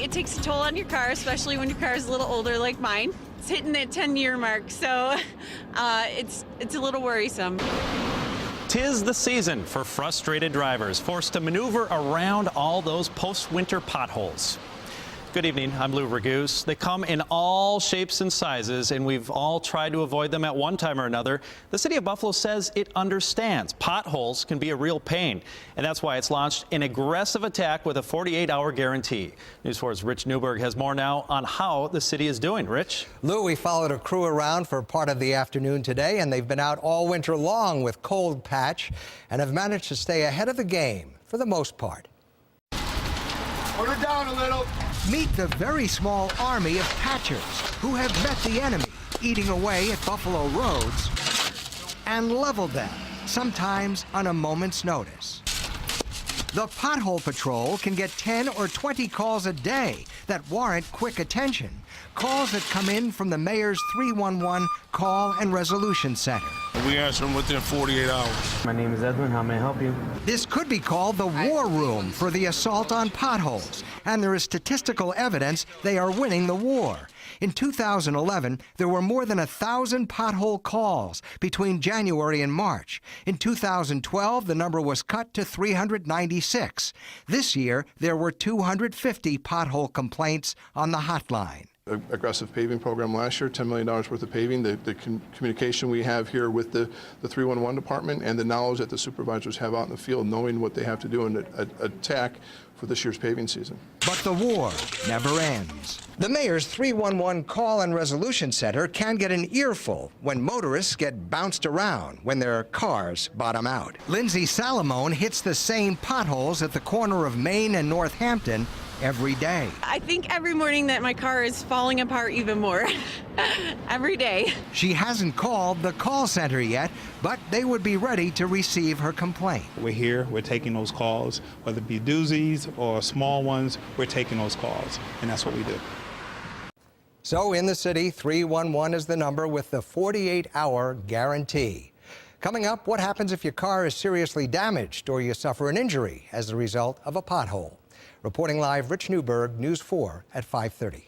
it takes a toll on your car, especially when your car is a little older like mine. It's hitting that 10-year mark, so it's a little worrisome. 'Tis the season for frustrated drivers forced to maneuver around all those post-winter potholes. Good evening, I'm Lou Ragoose. They come in all shapes and sizes, and we've all tried to avoid them at one time or another. The city of Buffalo says it understands potholes can be a real pain, and that's why it's launched an aggressive attack with a 48-hour guarantee. News 4's Rich Newberg has more now on how the city is doing. Rich? Lou, we followed a crew around for part of the afternoon today, and they've been out all winter long with cold patch and have managed to stay ahead of the game for the most part. Put her down a little. Meet the very small army of patchers who have met the enemy eating away at Buffalo roads and leveled them, sometimes on a moment's notice. The Pothole Patrol can get 10 or 20 calls a day that warrant quick attention, calls that come in from the mayor's 311 Call and Resolution Center. We answer them within 48 hours. My name is Edwin. How may I help you? This could be called the war room for the assault on potholes, and there is statistical evidence they are winning the war. In 2011, there were more than 1,000 pothole calls between January and March. In 2012, the number was cut to 396. This year, there were 250 pothole complaints on the hotline. Aggressive paving program last year, $10 million worth of paving. The communication we have here with the 311 department and the knowledge that the supervisors have out in the field, knowing what they have to do in an attack for this year's paving season. But the war never ends. The mayor's 311 Call and Resolution Center can get an earful when motorists get bounced around when their cars bottom out. Lindsay Salamone hits the same potholes at the corner of Main and Northampton every day. I think every morning that my car is falling apart even more. Every day. She hasn't called the call center yet, but they would be ready to receive her complaint. We're here, we're taking those calls, whether it be doozies or small ones, we're taking those calls, and that's what we do. So in the city, 311 is the number with the 48-hour guarantee. Coming up, what happens if your car is seriously damaged or you suffer an injury as a result of a pothole? Reporting live, Rich Newberg, News 4 at 5:30.